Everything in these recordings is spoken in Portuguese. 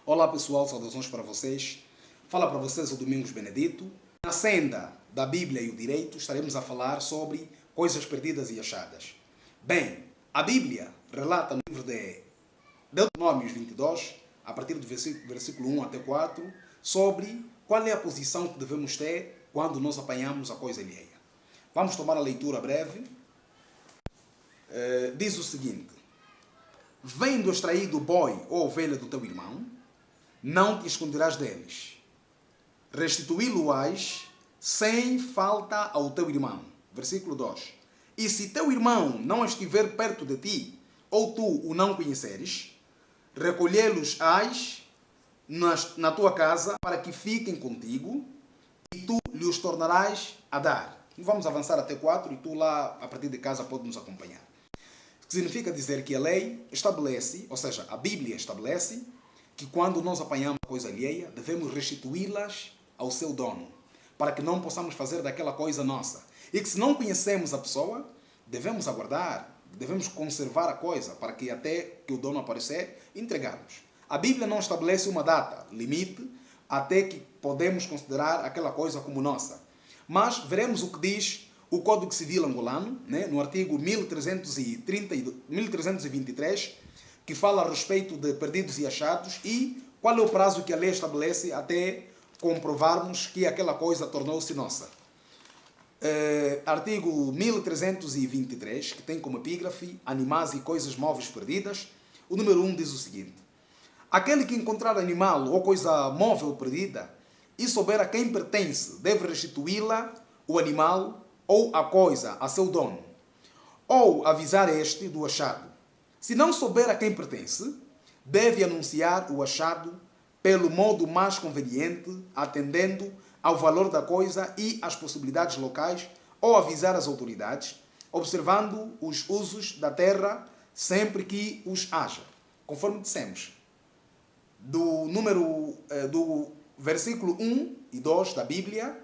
Olá pessoal, saudações para vocês. Fala para vocês o Domingos Benedito. Na senda da Bíblia e o Direito estaremos a falar sobre coisas perdidas e achadas. Bem, a Bíblia relata no livro de Deuteronômio 22, a partir do versículo 1 até 4, sobre qual é a posição que devemos ter quando nós apanhamos a coisa alheia. Vamos tomar a leitura breve. Diz o seguinte: vendo extraído o boi ou ovelha do teu irmão, não te esconderás deles. Restituí-lo-ás sem falta ao teu irmão. Versículo 2. E se teu irmão não estiver perto de ti, ou tu o não conheceres, recolhê-los-ás na tua casa para que fiquem contigo, e tu lhes tornarás a dar. Vamos avançar até 4 e tu lá, a partir de casa, pode nos acompanhar. Significa dizer que a lei estabelece, ou seja, a Bíblia estabelece, que quando nós apanhamos coisa alheia, devemos restituí-las ao seu dono, para que não possamos fazer daquela coisa nossa. E que se não conhecemos a pessoa, devemos aguardar, devemos conservar a coisa, para que até que o dono aparecer, entregarmos. A Bíblia não estabelece uma data, limite, até que podemos considerar aquela coisa como nossa. Mas veremos o que diz o Código Civil angolano, né, no artigo 1323, que fala a respeito de perdidos e achados e qual é o prazo que a lei estabelece até comprovarmos que aquela coisa tornou-se nossa. Artigo 1323, que tem como epígrafe animais e coisas móveis perdidas. O número 1 diz o seguinte: aquele que encontrar animal ou coisa móvel perdida e souber a quem pertence, deve restituí-la, o animal ou a coisa, a seu dono, ou avisar este do achado. Se não souber a quem pertence, deve anunciar o achado pelo modo mais conveniente, atendendo ao valor da coisa e às possibilidades locais, ou avisar as autoridades, observando os usos da terra sempre que os haja. Conforme dissemos, do versículo 1 e 2 da Bíblia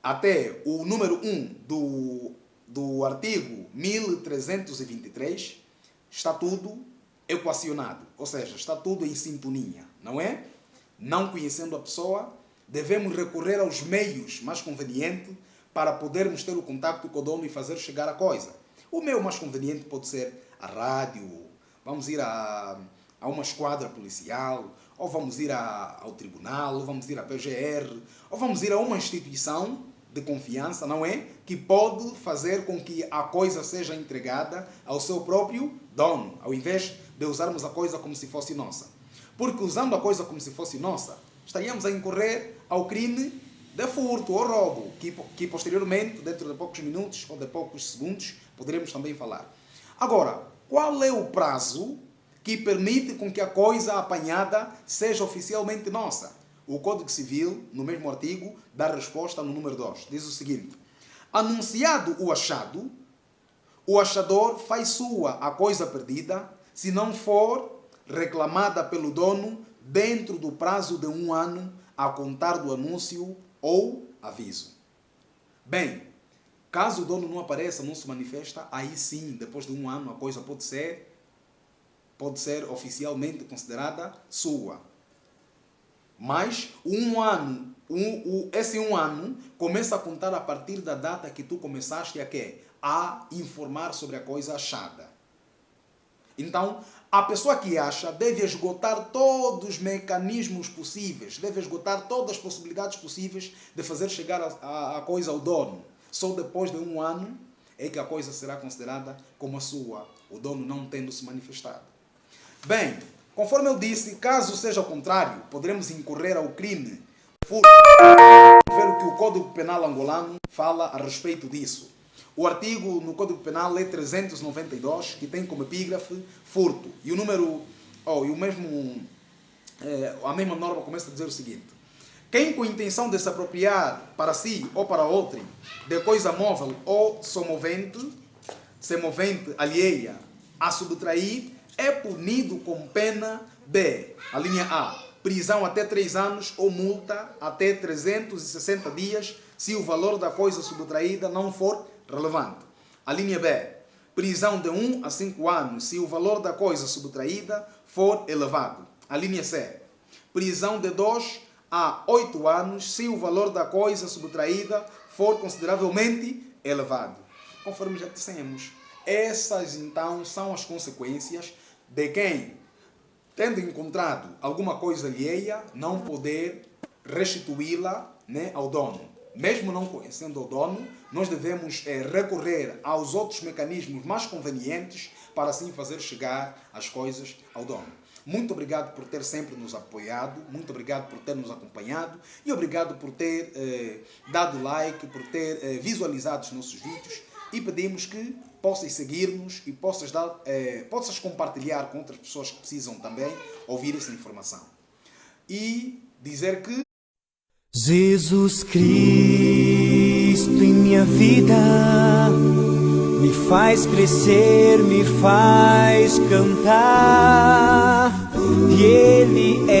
até o número 1 do artigo 1323, está tudo equacionado, ou seja, está tudo em sintonia, não é? Não conhecendo a pessoa, devemos recorrer aos meios mais convenientes para podermos ter o contato com o dono e fazer chegar a coisa. O meio mais conveniente pode ser a rádio, vamos ir a uma esquadra policial, ou vamos ir ao tribunal, ou vamos ir à PGR, ou vamos ir a uma instituição de confiança, não é? Que pode fazer com que a coisa seja entregada ao seu próprio dono, ao invés de usarmos a coisa como se fosse nossa. Porque usando a coisa como se fosse nossa, estaríamos a incorrer ao crime de furto ou roubo, que posteriormente, dentro de poucos minutos ou de poucos segundos, poderemos também falar. Agora, qual é o prazo que permite com que a coisa apanhada seja oficialmente nossa? O Código Civil, no mesmo artigo, dá resposta no número 2. Diz o seguinte: anunciado o achado, o achador faz sua a coisa perdida, se não for reclamada pelo dono dentro do prazo de 1 ano a contar do anúncio ou aviso. Bem, caso o dono não apareça, não se manifesta, aí sim, depois de 1 ano, a coisa pode ser oficialmente considerada sua. Mas esse 1 ano começa a contar a partir da data que tu começaste a informar sobre a coisa achada. Então, a pessoa que acha deve esgotar todos os mecanismos possíveis, deve esgotar todas as possibilidades possíveis de fazer chegar a coisa ao dono. Só depois de 1 ano é que a coisa será considerada como a sua, o dono não tendo se manifestado. Bem, conforme eu disse, caso seja o contrário, poderemos incorrer ao crime de furto. Ver o que o Código Penal angolano fala a respeito disso. O artigo no Código Penal é 392, que tem como epígrafe furto. E o número, a mesma norma começa a dizer o seguinte: quem com intenção de se apropriar para si ou para outrem de coisa móvel ou semovente alheia a subtrair, é punido com pena de, a linha A, prisão até 3 anos ou multa até 360 dias, se o valor da coisa subtraída não for relevante. A linha B, prisão de 1 a 5 anos, se o valor da coisa subtraída for elevado. A linha C. Prisão de 2 a 8 anos se o valor da coisa subtraída for consideravelmente elevado. Conforme já dissemos, essas então são as consequências de quem, tendo encontrado alguma coisa alheia, não poder restituí-la, né, ao dono. Mesmo não conhecendo o dono, nós devemos recorrer aos outros mecanismos mais convenientes para assim fazer chegar as coisas ao dono. Muito obrigado por ter sempre nos apoiado, muito obrigado por ter nos acompanhado e obrigado por ter dado like, por ter visualizado os nossos vídeos, e pedimos que possas seguir-nos e possas compartilhar com outras pessoas que precisam também ouvir essa informação. E dizer que Jesus Cristo em minha vida me faz crescer, me faz cantar, e Ele é